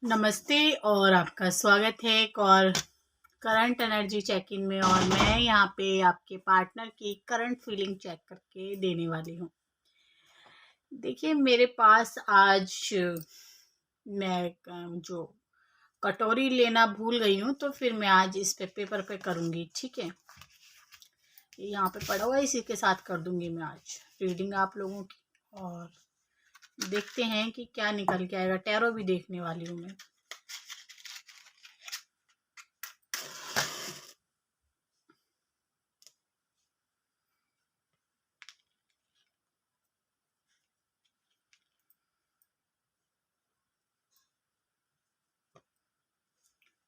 नमस्ते और आपका स्वागत है एक और करंट एनर्जी चेक इन में। और मैं यहाँ पे आपके पार्टनर की करंट फीलिंग चेक करके देने वाली हूँ। देखिए, मेरे पास आज मैं जो कटोरी लेना भूल गई हूँ, तो फिर मैं आज इस पे पेपर पे करूँगी। ठीक है, ये यहाँ पे पड़ा हुआ है, इसी के साथ कर दूँगी मैं आज रीडिंग आप लोगों की। और देखते हैं कि क्या निकल के आएगा। टैरो भी देखने वाली हूँ मैं।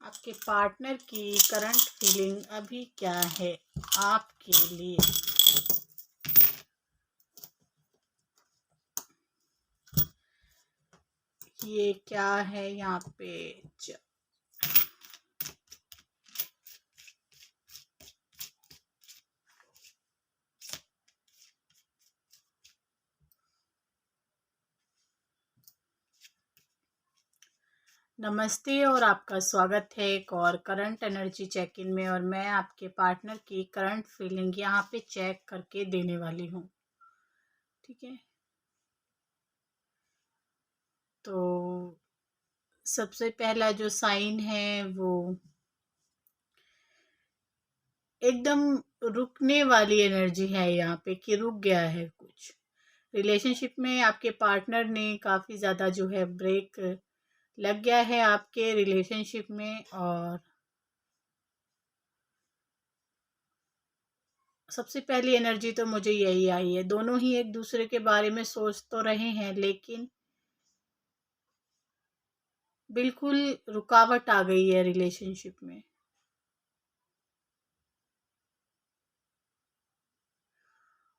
आपके पार्टनर की करंट फीलिंग अभी क्या है आपके लिए। ये क्या है यहाँ पे। नमस्ते और आपका स्वागत है एक और करंट एनर्जी चेक इन में। और मैं आपके पार्टनर की करंट फीलिंग यहाँ पे चेक करके देने वाली हूँ। ठीक है, तो सबसे पहला जो साइन है वो एकदम रुकने वाली एनर्जी है यहाँ पे, कि रुक गया है कुछ रिलेशनशिप में। आपके पार्टनर ने काफ़ी ज़्यादा जो है ब्रेक लग गया है आपके रिलेशनशिप में। और सबसे पहली एनर्जी तो मुझे यही आई है। दोनों ही एक दूसरे के बारे में सोच तो रहे हैं, लेकिन बिल्कुल रुकावट आ गई है रिलेशनशिप में।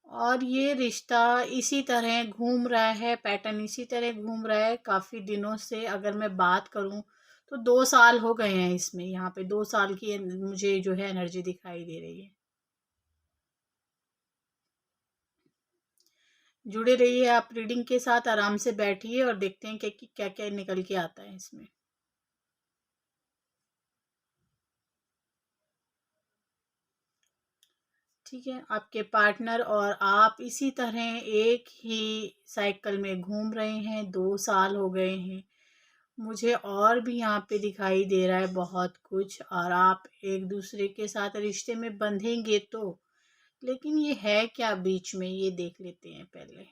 और ये रिश्ता इसी तरह घूम रहा है, पैटर्न इसी तरह घूम रहा है काफ़ी दिनों से। अगर मैं बात करूं तो 2 साल हो गए हैं इसमें। यहाँ पे 2 साल की मुझे जो है एनर्जी दिखाई दे रही है। जुड़े रहिए आप रीडिंग के साथ, आराम से बैठिए और देखते हैं कि क्या क्या निकल के आता है इसमें। ठीक है, आपके पार्टनर और आप इसी तरह एक ही साइकिल में घूम रहे हैं। 2 साल हो गए हैं मुझे। और भी यहाँ पे दिखाई दे रहा है बहुत कुछ। और आप एक दूसरे के साथ रिश्ते में बंधेंगे तो, लेकिन ये है क्या बीच में, ये देख लेते हैं पहले।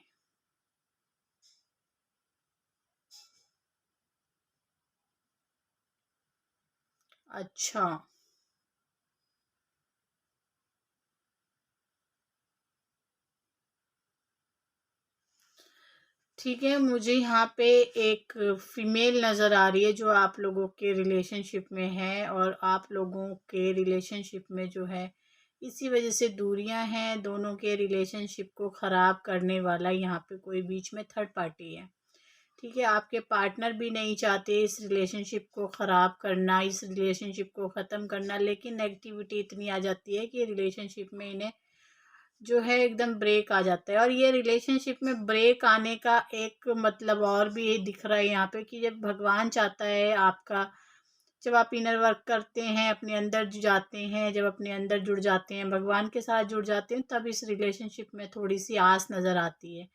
अच्छा, ठीक है, मुझे यहाँ पे एक फीमेल नज़र आ रही है जो आप लोगों के रिलेशनशिप में है। और आप लोगों के रिलेशनशिप में जो है इसी वजह से दूरियां हैं। दोनों के रिलेशनशिप को ख़राब करने वाला यहाँ पे कोई बीच में थर्ड पार्टी है। ठीक है, आपके पार्टनर भी नहीं चाहते इस रिलेशनशिप को ख़राब करना, इस रिलेशनशिप को ख़त्म करना, लेकिन नेगेटिविटी इतनी आ जाती है कि रिलेशनशिप में इन्हें जो है एकदम ब्रेक आ जाता है। और ये रिलेशनशिप में ब्रेक आने का एक मतलब और भी दिख रहा है यहाँ पे, कि जब भगवान चाहता है आपका, जब आप इनर वर्क करते हैं, अपने अंदर जाते हैं, जब अपने अंदर जुड़ जाते हैं, भगवान के साथ जुड़ जाते हैं, तब इस रिलेशनशिप में थोड़ी सी आस नज़र आती है।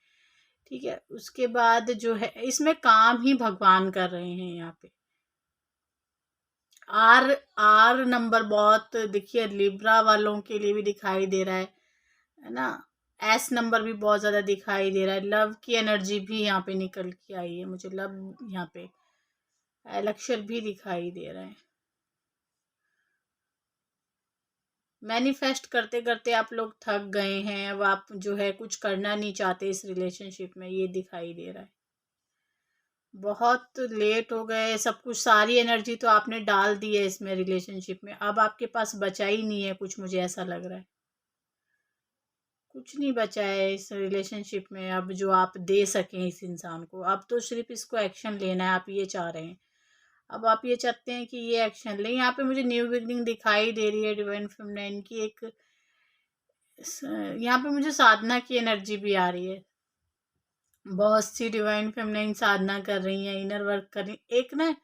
ठीक है, उसके बाद जो है इसमें काम ही भगवान कर रहे हैं यहाँ पे। आर आर नंबर बहुत देखिए लिब्रा वालों के लिए भी दिखाई दे रहा है ना। एस नंबर भी बहुत ज़्यादा दिखाई दे रहा है। लव की एनर्जी भी यहाँ पे निकल के आई है मुझे। लव यहाँ पे एलेक्शन भी दिखाई दे रहा है। मैनिफेस्ट करते करते आप लोग थक गए हैं। अब आप जो है कुछ करना नहीं चाहते इस रिलेशनशिप में, ये दिखाई दे रहा है। बहुत लेट हो गए सब कुछ, सारी एनर्जी तो आपने डाल दी है इसमें रिलेशनशिप में। अब आपके पास बचा ही नहीं है कुछ, मुझे ऐसा लग रहा है। कुछ नहीं बचा है इस रिलेशनशिप में अब जो आप दे सकें इस इंसान को। अब तो सिर्फ इसको एक्शन लेना है, आप ये चाह रहे हैं। अब आप ये चाहते हैं कि ये एक्शन लें। यहाँ पे मुझे न्यू बिगनिंग दिखाई दे रही है डिवाइन फेमिनाइन की एक। यहाँ पे मुझे साधना की एनर्जी भी आ रही है। बहुत सी डिवाइन फेमिनाइन साधना कर रही हैं, इनर वर्क कर रही। एक ना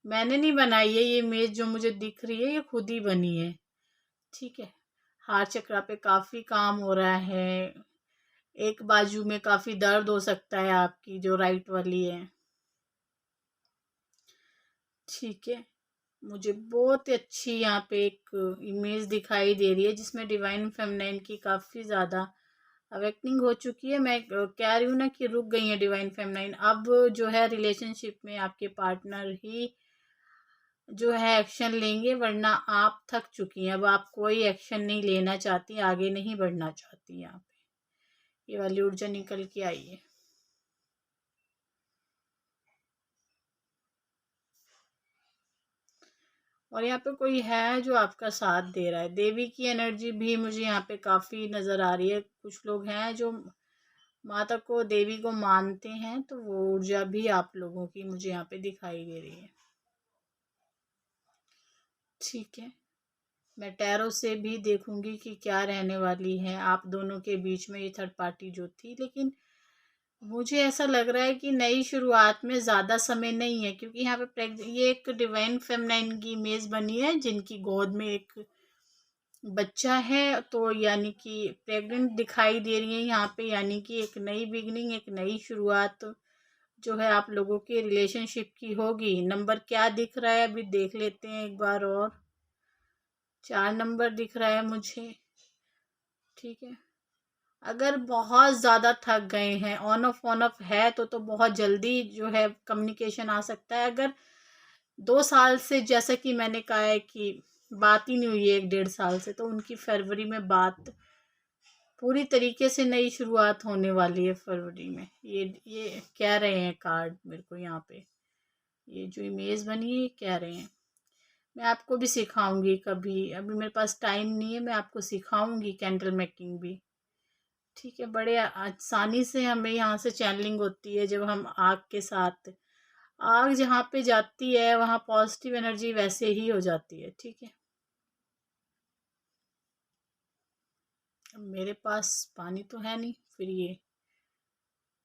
मैंने नहीं बनाई है ये इमेज, जो मुझे दिख रही है ये खुद ही बनी है। ठीक है, हार्ट चक्रा पे काफ़ी काम हो रहा है। एक बाजू में काफ़ी दर्द हो सकता है आपकी, जो राइट वाली है। ठीक है, मुझे बहुत ही अच्छी यहाँ पे एक इमेज दिखाई दे रही है, जिसमें डिवाइन फेमिनाइन की काफ़ी ज़्यादा अवेकनिंग हो चुकी है। मैं कह रही हूँ ना कि रुक गई है डिवाइन फेमिनाइन। अब जो है रिलेशनशिप में आपके पार्टनर ही जो है एक्शन लेंगे, वरना आप थक चुकी हैं। अब आप कोई एक्शन नहीं लेना चाहती, आगे नहीं बढ़ना चाहती। यहाँ पे ये वाली ऊर्जा निकल के आई है। और यहाँ पे कोई है जो आपका साथ दे रहा है। देवी की एनर्जी भी मुझे यहाँ पे काफ़ी नज़र आ रही है। कुछ लोग हैं जो माता को, देवी को मानते हैं, तो वो ऊर्जा भी आप लोगों की मुझे यहाँ पे दिखाई दे रही है। ठीक है, मैं टैरो से भी देखूंगी कि क्या रहने वाली है आप दोनों के बीच में, ये थर्ड पार्टी जो थी। लेकिन मुझे ऐसा लग रहा है कि नई शुरुआत में ज़्यादा समय नहीं है, क्योंकि यहाँ पे ये एक डिवाइन फेमिनाइन की इमेज बनी है, जिनकी गोद में एक बच्चा है। तो यानी कि प्रेग्नेंट दिखाई दे रही है यहाँ पे, यानी कि एक नई बिगनिंग, एक नई शुरुआत जो है आप लोगों के रिलेशनशिप की होगी। नंबर क्या दिख रहा है अभी देख लेते हैं एक बार और। 4 नंबर दिख रहा है मुझे। ठीक है, अगर बहुत ज़्यादा थक गए हैं, ऑन ऑफ है तो बहुत जल्दी जो है कम्युनिकेशन आ सकता है। अगर 2 साल से, जैसा कि मैंने कहा है कि बात ही नहीं हुई है 1-1.5 साल से, तो उनकी फरवरी में बात पूरी तरीके से नई शुरुआत होने वाली है फरवरी में। ये कह रहे हैं कार्ड मेरे को यहाँ पे, ये जो इमेज बनी है ये कह रहे हैं। मैं आपको भी सिखाऊंगी कभी, अभी मेरे पास टाइम नहीं है, मैं आपको सिखाऊंगी कैंडल मेकिंग भी। ठीक है, बड़े आसानी से हमें यहाँ से चैनलिंग होती है जब हम आग के साथ, आग जहाँ पे जाती है वहाँ पॉजिटिव एनर्जी वैसे ही हो जाती है। ठीक है, अब मेरे पास पानी तो है नहीं, फिर ये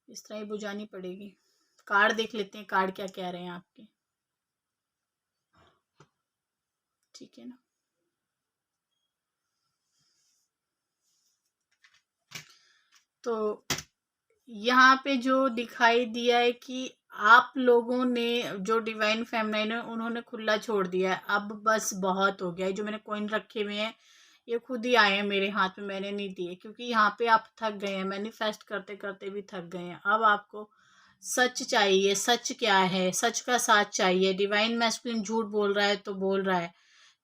इस तरह ही बुझानी पड़ेगी। कार्ड देख लेते हैं, कार्ड क्या कह रहे हैं आपके। ठीक है ना, तो यहाँ पे जो दिखाई दिया है कि आप लोगों ने, जो डिवाइन फेमिनाइन है, उन्होंने खुला छोड़ दिया है। अब बस बहुत हो गया है। जो मैंने कॉइन रखे हुए हैं ये खुद ही आए हैं मेरे हाथ में, मैंने नहीं दिए, क्योंकि यहाँ पे आप थक गए हैं, मैनिफेस्ट करते करते भी थक गए हैं। अब आपको सच चाहिए। सच क्या है? सच का साथ चाहिए। डिवाइन मैस्कुलिन झूठ बोल रहा है तो बोल रहा है।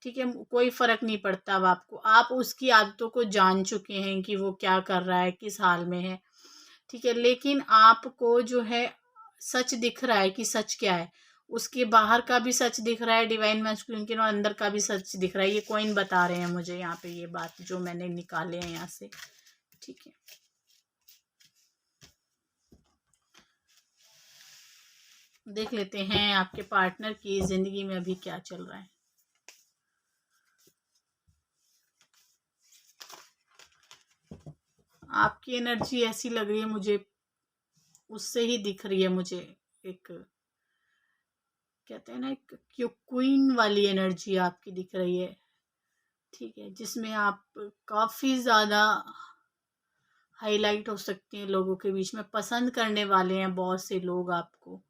ठीक है, कोई फर्क नहीं पड़ता। अब आपको, आप उसकी आदतों को जान चुके हैं कि वो क्या कर रहा है, किस हाल में है। ठीक है, लेकिन आपको जो है सच दिख रहा है कि सच क्या है। उसके बाहर का भी सच दिख रहा है डिवाइन मैस्कुलिन के, और अंदर का भी सच दिख रहा है। ये कॉइन बता रहे हैं मुझे यहाँ पे, ये बात जो मैंने निकाले हैं यहाँ से। ठीक है, देख लेते हैं आपके पार्टनर की जिंदगी में अभी क्या चल रहा है। आपकी एनर्जी ऐसी लग रही है मुझे, उससे ही दिख रही है मुझे, एक कहते हैं ना, एक क्वीन वाली एनर्जी आपकी दिख रही है। ठीक है, जिसमें आप काफ़ी ज़्यादा हाईलाइट हो सकती हैं, लोगों के बीच में पसंद करने वाले हैं बहुत से लोग आपको।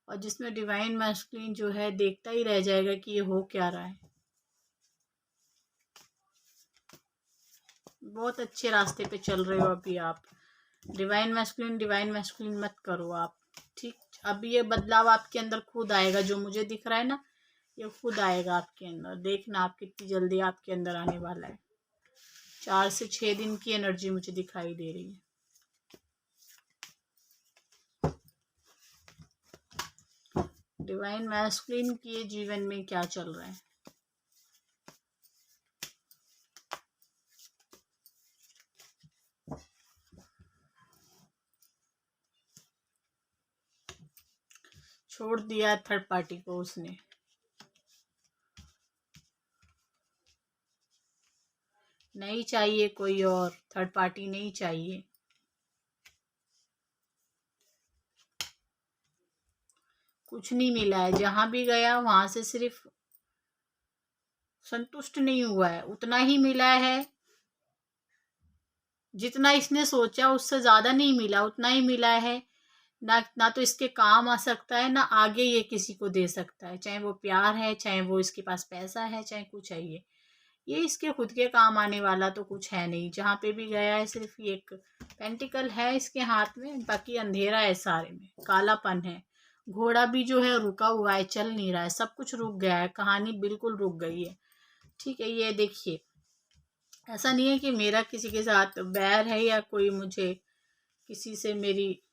और जिसमें डिवाइन मैस्कुलिन जो है देखता ही रह जाएगा कि ये हो क्या रहा है। बहुत अच्छे रास्ते पे चल रहे हो अभी आप। डिवाइन मैस्कुलिन मत करो आप। ठीक, अभी ये बदलाव आपके अंदर खुद आएगा, जो मुझे दिख रहा है ना, ये खुद आएगा आपके अंदर। देखना आप कितनी जल्दी आपके अंदर आने वाला है। 4 से 6 दिन की एनर्जी मुझे दिखाई दे रही है। डिवाइन मैस्कुलिन के जीवन में क्या चल रहा है? छोड़ दिया थर्ड पार्टी को उसने। नहीं चाहिए कोई और, थर्ड पार्टी नहीं चाहिए। कुछ नहीं मिला है। जहाँ भी गया वहाँ से सिर्फ संतुष्ट नहीं हुआ है, उतना ही मिला है जितना इसने सोचा, उससे ज़्यादा नहीं मिला, उतना ही मिला है। ना तो इसके काम आ सकता है, ना आगे ये किसी को दे सकता है, चाहे वो प्यार है, चाहे वो इसके पास पैसा है, चाहे कुछ है। ये इसके खुद के काम आने वाला तो कुछ है नहीं। जहाँ पे भी गया है सिर्फ ये एक पेंटिकल है इसके हाथ में, बाकी अंधेरा है, सारे में कालापन है। घोड़ा भी जो है रुका हुआ है, चल नहीं रहा है, सब कुछ रुक गया है, कहानी बिल्कुल रुक गई है। ठीक है, ये देखिए, ऐसा नहीं है कि मेरा किसी के साथ बैर है या कोई मुझे किसी से मेरी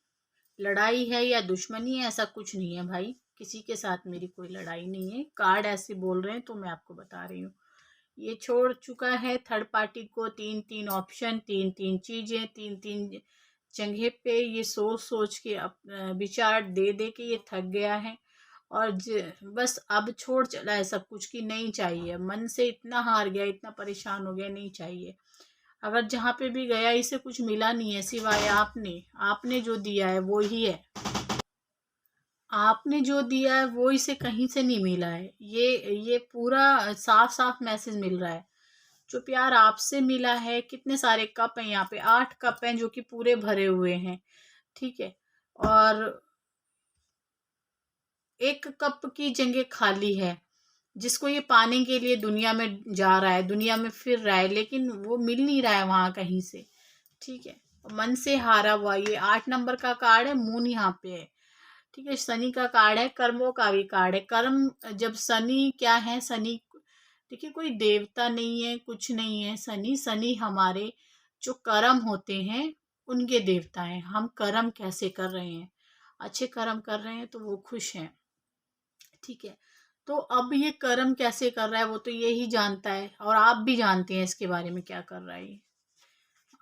लड़ाई है या दुश्मनी है, ऐसा कुछ नहीं है भाई। किसी के साथ मेरी कोई लड़ाई नहीं है। कार्ड ऐसे बोल रहे हैं तो मैं आपको बता रही हूँ। ये छोड़ चुका है थर्ड पार्टी को, 3-3 ऑप्शन, 3-3 चीजें, 3-3 जगह पे। ये सोच सोच के विचार दे दे के ये थक गया है और बस अब छोड़ चला है सब कुछ की नहीं चाहिए। मन से इतना हार गया, इतना परेशान हो गया, नहीं चाहिए। अगर जहाँ पे भी गया इसे कुछ मिला नहीं है सिवाय आपने आपने जो दिया है वो ही है। आपने जो दिया है वो इसे कहीं से नहीं मिला है। ये पूरा साफ साफ मैसेज मिल रहा है। जो प्यार आपसे मिला है, कितने सारे कप हैं यहाँ पे, 8 कप हैं जो कि पूरे भरे हुए हैं। ठीक है, और एक कप की जगह खाली है, जिसको ये पाने के लिए दुनिया में जा रहा है, दुनिया में फिर रहा है, लेकिन वो मिल नहीं रहा है वहां कहीं से। ठीक है, मन से हारा हुआ। ये 8 नंबर का कार्ड है, मून यहाँ पे है। ठीक है, शनि का कार्ड है, कर्मों का भी कार्ड है। कर्म, जब शनि क्या है, शनि देखिए कोई देवता नहीं है, कुछ नहीं है। शनि शनि हमारे जो कर्म होते हैं उनके देवता हैं। हम कर्म कैसे कर रहे हैं, अच्छे कर्म कर रहे हैं तो वो खुश हैं। ठीक है, तो अब ये कर्म कैसे कर रहा है वो तो ये ही जानता है, और आप भी जानते हैं इसके बारे में क्या कर रहा है ये।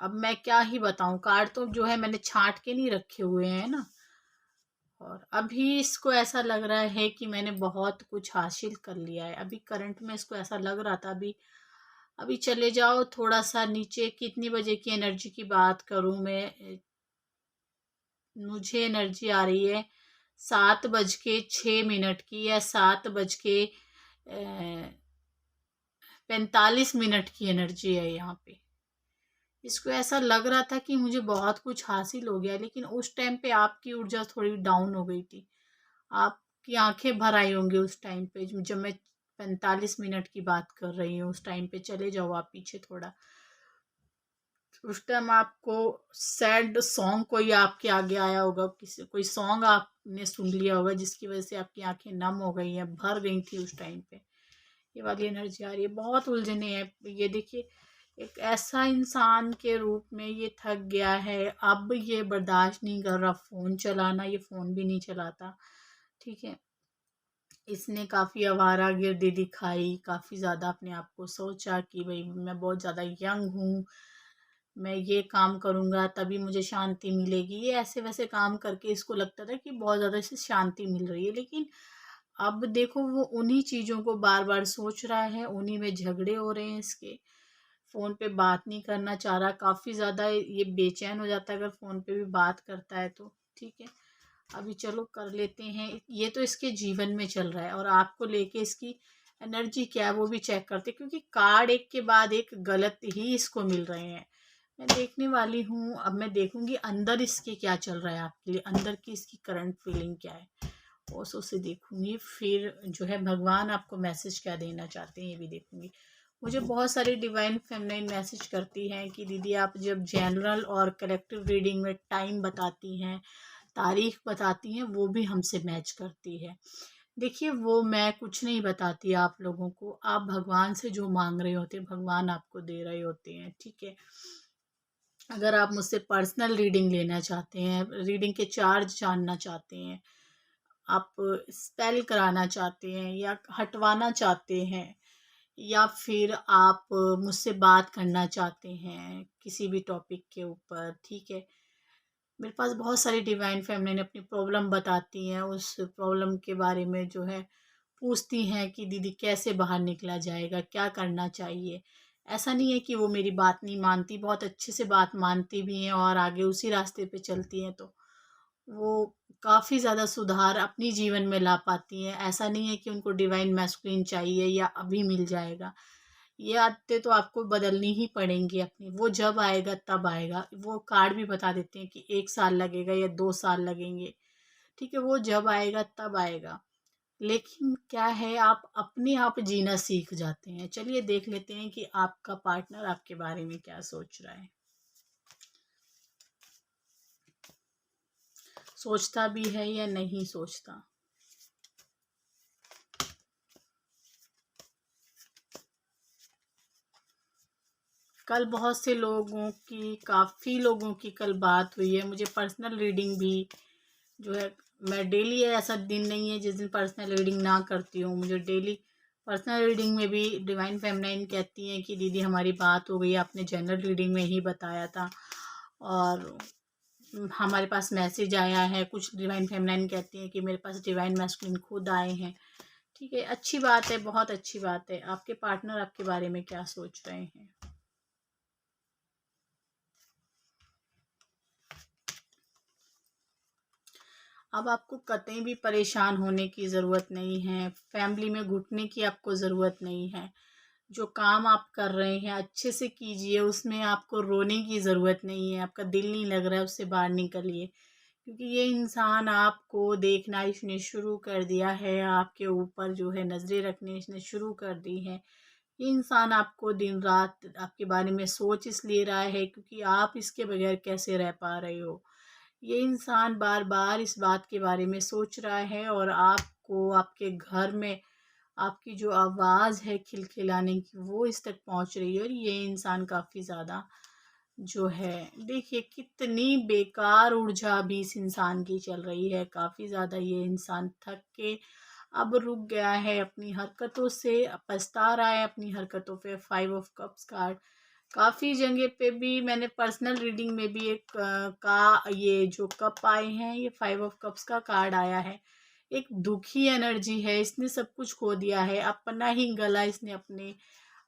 अब मैं क्या ही बताऊं, कार्ड तो जो है मैंने छांट के नहीं रखे हुए हैं ना। और अभी इसको ऐसा लग रहा है कि मैंने बहुत कुछ हासिल कर लिया है। अभी करंट में इसको ऐसा लग रहा था। अभी अभी चले जाओ थोड़ा सा नीचे, कितनी बजे की एनर्जी की बात करूं मैं, मुझे एनर्जी आ रही है 7:06 की, या 7:45 की एनर्जी है यहाँ पे। इसको ऐसा लग रहा था कि मुझे बहुत कुछ हासिल हो गया, लेकिन उस टाइम पे आपकी ऊर्जा थोड़ी डाउन हो गई थी। आपकी आंखें भर आई होंगी उस टाइम पे, जब मैं 45 की बात कर रही हूँ। उस टाइम पे चले जाओ आप पीछे थोड़ा। उस टाइम आपको सैड सॉन्ग कोई आपके आगे आया होगा, किसी कोई सॉन्ग आपने सुन लिया होगा जिसकी वजह से आपकी आंखें नम हो गई हैं, भर गई थी उस टाइम पे। ये वाली एनर्जी आ रही है, बहुत उलझने हैं। ये देखिए, एक ऐसा इंसान के रूप में ये थक गया है, अब ये बर्दाश्त नहीं कर रहा फोन चलाना, ये फोन भी नहीं चलाता। ठीक है, इसने काफ़ी आवारागर्दी दिखाई, काफ़ी ज़्यादा अपने आप को सोचा कि भाई मैं बहुत ज़्यादा यंग हूँ, मैं ये काम करूँगा तभी मुझे शांति मिलेगी। ये ऐसे वैसे काम करके इसको लगता था कि बहुत ज़्यादा इसे शांति मिल रही है, लेकिन अब देखो वो उन्हीं चीज़ों को बार बार सोच रहा है, उन्हीं में झगड़े हो रहे हैं इसके। फ़ोन पे बात नहीं करना चाह रहा, काफ़ी ज़्यादा ये बेचैन हो जाता है अगर फ़ोन पे भी बात करता है तो। ठीक है, अभी चलो कर लेते हैं। ये तो इसके जीवन में चल रहा है, और आपको लेके इसकी एनर्जी क्या है वो भी चेक करते हैं, क्योंकि कार्ड एक के बाद एक गलत ही इसको मिल रहे हैं। मैं देखने वाली हूँ, अब मैं देखूंगी अंदर इसके क्या चल रहा है, आपके लिए अंदर की इसकी करंट फीलिंग क्या है, उसे देखूंगी। फिर जो है भगवान आपको मैसेज क्या देना चाहते हैं ये भी देखूंगी। मुझे बहुत सारी डिवाइन फेमिनाइन मैसेज करती हैं कि दीदी आप जब जनरल और कलेक्टिव रीडिंग में टाइम बताती हैं, तारीख बताती हैं, वो भी हमसे मैच करती है। देखिए, वो मैं कुछ नहीं बताती आप लोगों को, आप भगवान से जो मांग रहे होते हैं भगवान आपको दे रहे होते हैं। ठीक है, अगर आप मुझसे पर्सनल रीडिंग लेना चाहते हैं, रीडिंग के चार्ज जानना चाहते हैं, आप स्पेल कराना चाहते हैं या हटवाना चाहते हैं, या फिर आप मुझसे बात करना चाहते हैं किसी भी टॉपिक के ऊपर, ठीक है, मेरे पास बहुत सारी डिवाइन फेमिनिन अपनी प्रॉब्लम बताती हैं, उस प्रॉब्लम के बारे में जो है पूछती हैं कि दीदी कैसे बाहर निकला जाएगा, क्या करना चाहिए। ऐसा नहीं है कि वो मेरी बात नहीं मानती, बहुत अच्छे से बात मानती भी हैं और आगे उसी रास्ते पे चलती हैं। तो वो काफ़ी ज़्यादा सुधार अपनी जीवन में ला पाती हैं। ऐसा नहीं है कि उनको डिवाइन मैस्कुलिन चाहिए या अभी मिल जाएगा। ये आदतें तो आपको बदलनी ही पड़ेंगी अपनी, वो जब आएगा तब आएगा। वो कार्ड भी बता देते हैं कि 1 साल लगेगा या 2 साल लगेंगे, ठीक है? वो जब आएगा तब आएगा। लेकिन क्या है, आप अपने आप जीना सीख जाते हैं। चलिए देख लेते हैं कि आपका पार्टनर आपके बारे में क्या सोच रहा है। सोचता भी है या नहीं सोचता? कल बहुत से लोगों की, काफ़ी लोगों की कल बात हुई है। मुझे पर्सनल रीडिंग भी जो है, मैं डेली, ऐसा दिन नहीं है जिस दिन पर्सनल रीडिंग ना करती हूँ। मुझे डेली पर्सनल रीडिंग में भी डिवाइन फेमिनाइन कहती हैं कि दीदी हमारी बात हो गई, आपने जनरल रीडिंग में ही बताया था और हमारे पास मैसेज आया है। कुछ डिवाइन फेमिनाइन कहती हैं कि मेरे पास डिवाइन मैस्कुलिन खुद आए हैं। ठीक है, अच्छी बात है, बहुत अच्छी बात है। आपके पार्टनर आपके बारे में क्या सोच रहे हैं? अब आपको कतई भी परेशान होने की ज़रूरत नहीं है, फैमिली में घुटने की आपको ज़रूरत नहीं है। जो काम आप कर रहे हैं अच्छे से कीजिए, उसमें आपको रोने की ज़रूरत नहीं है। आपका दिल नहीं लग रहा है, उससे बाहर निकलिए। क्योंकि ये इंसान आपको देखना इसने शुरू कर दिया है, आपके ऊपर जो है नज़रें रखने इसने शुरू कर दी हैं। ये इंसान आपको दिन रात आपके बारे में सोच इसलिए रहा है क्योंकि आप इसके बगैर कैसे रह पा रहे हो। ये इंसान बार बार इस बात के बारे में सोच रहा है और आपको आपके घर में आपकी जो आवाज़ है खिलखिलाने की वो इस तक पहुंच रही है। और ये इंसान काफ़ी ज़्यादा जो है, देखिए कितनी बेकार ऊर्जा भी इस इंसान की चल रही है। काफ़ी ज़्यादा ये इंसान थक के अब रुक गया है अपनी हरकतों से, पछता रहा है अपनी हरकतों पे। 5 ऑफ कप्स कार्ड काफ़ी जगह पे भी मैंने पर्सनल रीडिंग में भी एक का ये जो कप आए हैं, ये 5 ऑफ कप्स का कार्ड आया है। एक दुखी एनर्जी है, इसने सब कुछ खो दिया है, अपना ही गला इसने अपने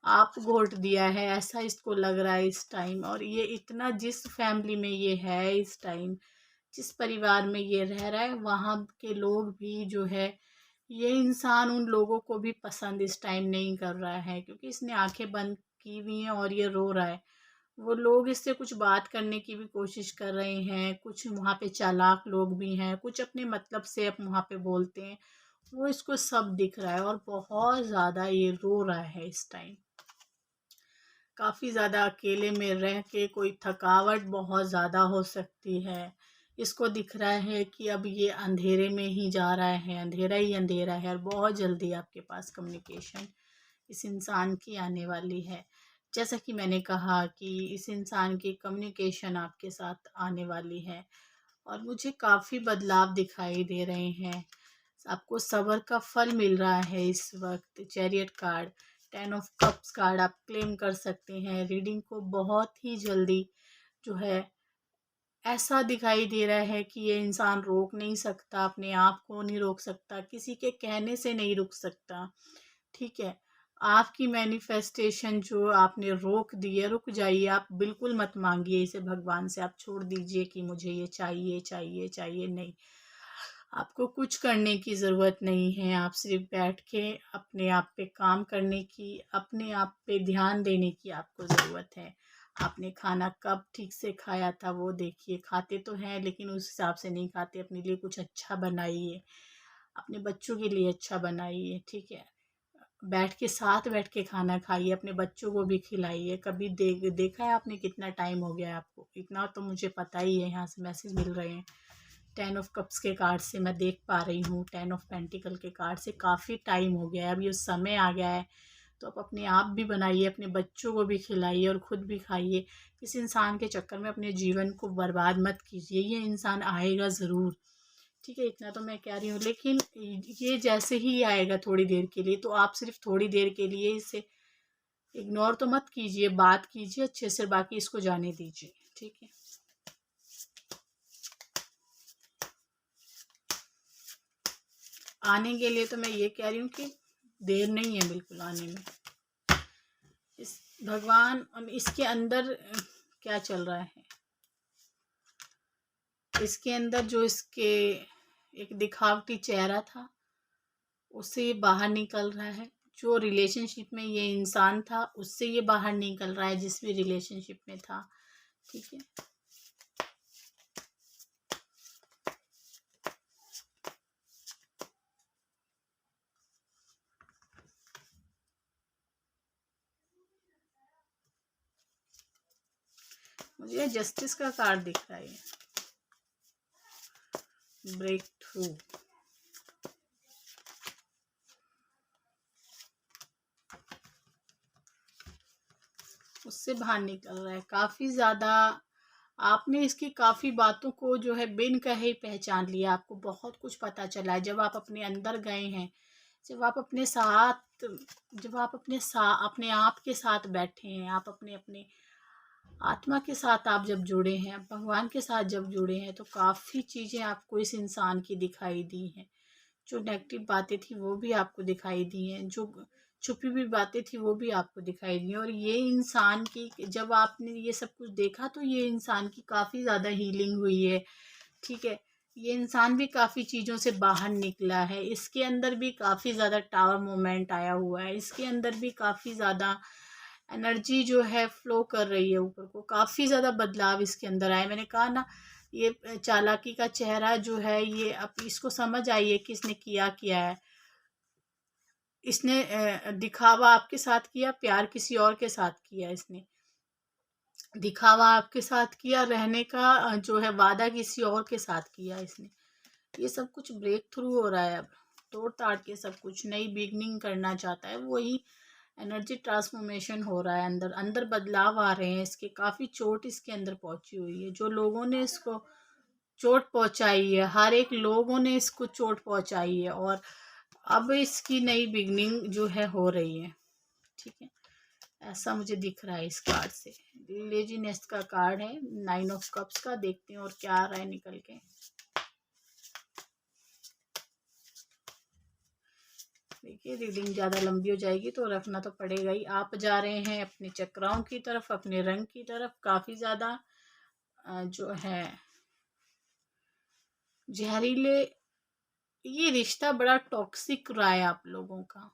आप घोट दिया है, ऐसा इसको लग रहा है इस टाइम। और ये इतना, जिस फैमिली में ये है इस टाइम, जिस परिवार में ये रह रहा है, वहाँ के लोग भी जो है, ये इंसान उन लोगों को भी पसंद इस टाइम नहीं कर रहा है क्योंकि इसने आंखें बंद की हुई हैं और ये रो रहा है। वो लोग इससे कुछ बात करने की भी कोशिश कर रहे हैं, कुछ वहाँ पे चालाक लोग भी हैं, कुछ अपने मतलब से अब वहाँ पे बोलते हैं। वो इसको सब दिख रहा है और बहुत ज़्यादा ये रो रहा है इस टाइम। काफ़ी ज़्यादा अकेले में रह के कोई थकावट बहुत ज़्यादा हो सकती है। इसको दिख रहा है कि अब ये अंधेरे में ही जा रहा है, अंधेरा ही अंधेरा है और बहुत जल्दी आपके पास कम्युनिकेशन इस इंसान की आने वाली है। जैसा कि मैंने कहा कि इस इंसान की कम्युनिकेशन आपके साथ आने वाली है और मुझे काफ़ी बदलाव दिखाई दे रहे हैं। आपको सब्र का फल मिल रहा है इस वक्त। Chariot card, 10 of cups card आप क्लेम कर सकते हैं। रीडिंग को बहुत ही जल्दी जो है, ऐसा दिखाई दे रहा है कि ये इंसान रोक नहीं सकता, अपने आप को नहीं रोक सकता, किसी के कहने से नहीं रुक सकता। ठीक है, आपकी मैनिफेस्टेशन जो आपने रोक दी है, रुक जाइए। आप बिल्कुल मत मांगिए इसे भगवान से, आप छोड़ दीजिए कि मुझे ये चाहिए चाहिए चाहिए, नहीं। आपको कुछ करने की ज़रूरत नहीं है। आप सिर्फ बैठ के अपने आप पे काम करने की, अपने आप पे ध्यान देने की आपको ज़रूरत है। आपने खाना कब ठीक से खाया था वो देखिए। खाते तो हैं लेकिन उस हिसाब से नहीं खाते। अपने लिए कुछ अच्छा बनाइए, अपने बच्चों के लिए अच्छा बनाइए, ठीक है? बैठ के, साथ बैठ के खाना खाइए, अपने बच्चों को भी खिलाइए। कभी देखा है आपने कितना टाइम हो गया है आपको? इतना तो मुझे पता ही है, यहाँ से मैसेज मिल रहे हैं। 10 ऑफ कप्स के कार्ड से मैं देख पा रही हूँ, 10 ऑफ पेंटिकल के कार्ड से काफ़ी टाइम हो गया है। अब ये समय आ गया है, तो आप अपने आप भी बनाइए, अपने बच्चों को भी खिलाइए और खुद भी खाइए। इस इंसान के चक्कर में अपने जीवन को बर्बाद मत कीजिए। ये इंसान आएगा ज़रूर, ठीक है? इतना तो मैं कह रही हूँ। लेकिन ये जैसे ही आएगा थोड़ी देर के लिए, तो आप सिर्फ थोड़ी देर के लिए इसे इग्नोर तो मत कीजिए, बात कीजिए अच्छे से, बाकी इसको जाने दीजिए, ठीक है? आने के लिए तो मैं ये कह रही हूँ कि देर नहीं है बिल्कुल आने में। इस भगवान इसके अंदर क्या चल रहा है, इसके अंदर जो इसके एक दिखावटी चेहरा था, उससे ये बाहर निकल रहा है। जो रिलेशनशिप में ये इंसान था, उससे ये बाहर निकल रहा है जिस भी रिलेशनशिप में था। ठीक है, मुझे जस्टिस का कार्ड दिख रहा है, ब्रेक थ्रू। उससे बाहर निकल रहा है। काफ़ी ज़्यादा आपने इसकी काफ़ी बातों को जो है बिन कहे ही पहचान लिया। आपको बहुत कुछ पता चला है जब आप अपने अंदर गए हैं, जब आप अपने साथ, जब आप अपने आप के साथ बैठे हैं, आप अपने अपने आत्मा के साथ आप जब जुड़े हैं, भगवान के साथ जब जुड़े हैं, तो काफ़ी चीज़ें आपको इस इंसान की दिखाई दी हैं। जो नेगेटिव बातें थी वो भी आपको दिखाई दी हैं, जो छुपी हुई बातें थी वो भी आपको दिखाई दी हैं। और ये इंसान की, जब आपने ये सब कुछ देखा तो ये इंसान की काफ़ी ज़्यादा हीलिंग हुई है। ठीक है, ये इंसान भी काफ़ी चीज़ों से बाहर निकला है। इसके अंदर भी काफ़ी ज़्यादा टावर मोमेंट आया हुआ है। इसके अंदर भी काफ़ी ज़्यादा एनर्जी जो है फ्लो कर रही है ऊपर को। काफ़ी ज़्यादा बदलाव इसके अंदर आए। मैंने कहा ना, ये चालाकी का चेहरा जो है, ये अब इसको समझ आई है कि इसने किया है। इसने दिखावा आपके साथ किया, प्यार किसी और के साथ किया। इसने दिखावा आपके साथ किया, रहने का जो है वादा किसी और के साथ किया इसने। ये सब कुछ ब्रेक थ्रू हो रहा है। अब तोड़ ताड़ के सब कुछ नई बिगनिंग करना चाहता है। वही एनर्जी ट्रांसफॉर्मेशन हो रहा है। अंदर अंदर बदलाव आ रहे हैं इसके। काफ़ी चोट इसके अंदर पहुंची हुई है। जो लोगों ने इसको चोट पहुंचाई है, हर एक लोगों ने इसको चोट पहुंचाई है, और अब इसकी नई बिगनिंग जो है हो रही है। ठीक है, ऐसा मुझे दिख रहा है इस कार्ड से। लेजीनेस का कार्ड है, 9 ऑफ कप्स का। देखते हैं और क्या आ रहा है निकल के। देखिए, रीडिंग ज़्यादा लंबी हो जाएगी तो रखना तो पड़ेगा ही। आप जा रहे हैं अपने चक्राओं की तरफ, अपने रंग की तरफ। काफ़ी ज़्यादा जो है जहरीले, ये रिश्ता बड़ा टॉक्सिक रहा है आप लोगों का।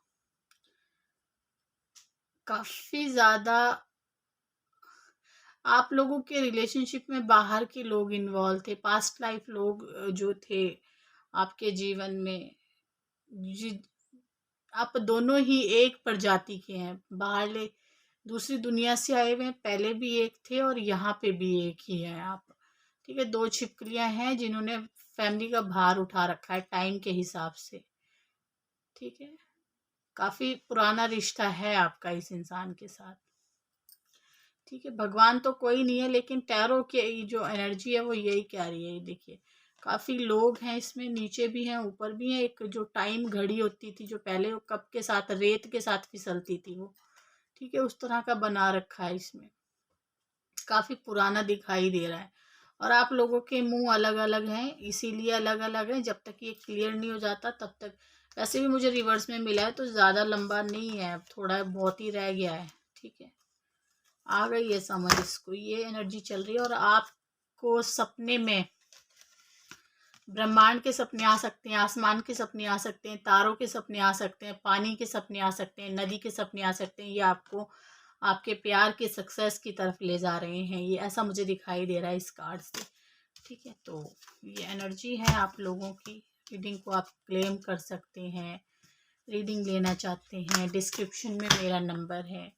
काफ़ी ज़्यादा आप लोगों के रिलेशनशिप में बाहर के लोग इन्वॉल्व थे। पास्ट लाइफ लोग जो थे आपके जीवन में। जी, आप दोनों ही एक प्रजाति के हैं। बाहरले दूसरी दुनिया से आए हुए हैं। पहले भी एक थे और यहाँ पे भी एक ही है आप। ठीक है, 2 छिपकलियां हैं जिन्होंने फैमिली का भार उठा रखा है टाइम के हिसाब से। ठीक है, काफ़ी पुराना रिश्ता है आपका इस इंसान के साथ। ठीक है, भगवान तो कोई नहीं है, लेकिन टैरो की जो एनर्जी है वो यही कह रही है। देखिए, काफ़ी लोग हैं इसमें, नीचे भी हैं ऊपर भी हैं। एक जो टाइम घड़ी होती थी जो पहले वो कप के साथ, रेत के साथ फिसलती थी वो, ठीक है, उस तरह का बना रखा है इसमें। काफ़ी पुराना दिखाई दे रहा है। और आप लोगों के मुंह अलग अलग हैं, इसीलिए अलग अलग हैं। जब तक ये क्लियर नहीं हो जाता तब तक। वैसे भी मुझे रिवर्स में मिला है तो ज़्यादा लंबा नहीं है, थोड़ा बहुत ही रह गया है। ठीक है, आ गई है समझ इसको। ये एनर्जी चल रही है और आपको सपने में ब्रह्मांड के सपने आ सकते हैं, आसमान के सपने आ सकते हैं, तारों के सपने आ सकते हैं, पानी के सपने आ सकते हैं, नदी के सपने आ सकते हैं। ये आपको आपके प्यार के सक्सेस की तरफ ले जा रहे हैं। ये ऐसा मुझे दिखाई दे रहा है इस कार्ड से। ठीक है, तो ये एनर्जी है आप लोगों की। रीडिंग को आप क्लेम कर सकते हैं। रीडिंग लेना चाहते हैं, डिस्क्रिप्शन में मेरा नंबर है।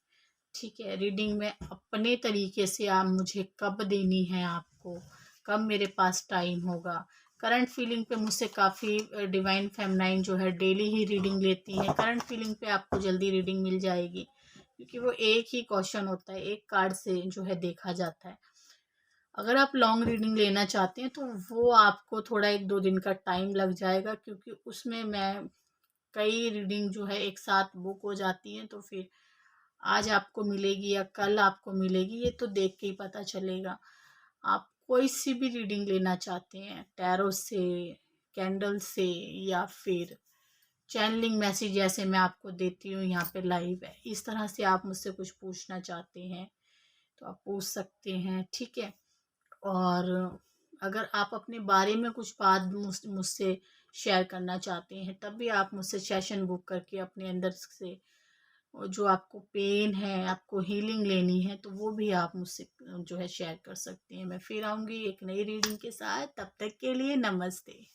ठीक है, रीडिंग में अपने तरीके से आप मुझे कब देनी है, आपको कब मेरे पास टाइम होगा। करंट फीलिंग पे मुझसे काफ़ी डिवाइन फेमनाइन जो है डेली ही रीडिंग लेती है। करंट फीलिंग पे आपको जल्दी रीडिंग मिल जाएगी, क्योंकि वो एक ही क्वेश्चन होता है, एक कार्ड से जो है देखा जाता है। अगर आप लॉन्ग रीडिंग लेना चाहते हैं तो वो आपको थोड़ा 1-2 दिन का टाइम लग जाएगा, क्योंकि उसमें मैं कई रीडिंग जो है एक साथ बुक हो जाती हैं। तो फिर आज आपको मिलेगी या कल आपको मिलेगी, ये तो देख के ही पता चलेगा। आप कोई सी भी रीडिंग लेना चाहते हैं, टैरो से, कैंडल से, या फिर चैनलिंग मैसेज जैसे मैं आपको देती हूँ यहाँ पे लाइव है, इस तरह से आप मुझसे कुछ पूछना चाहते हैं तो आप पूछ सकते हैं। ठीक है, और अगर आप अपने बारे में कुछ बात मुझसे शेयर करना चाहते हैं, तब भी आप मुझसे सेशन बुक करके अपने अंदर से और जो आपको पेन है, आपको हीलिंग लेनी है, तो वो भी आप मुझसे जो है शेयर कर सकते हैं। मैं फिर आऊँगी एक नई रीडिंग के साथ, तब तक के लिए नमस्ते।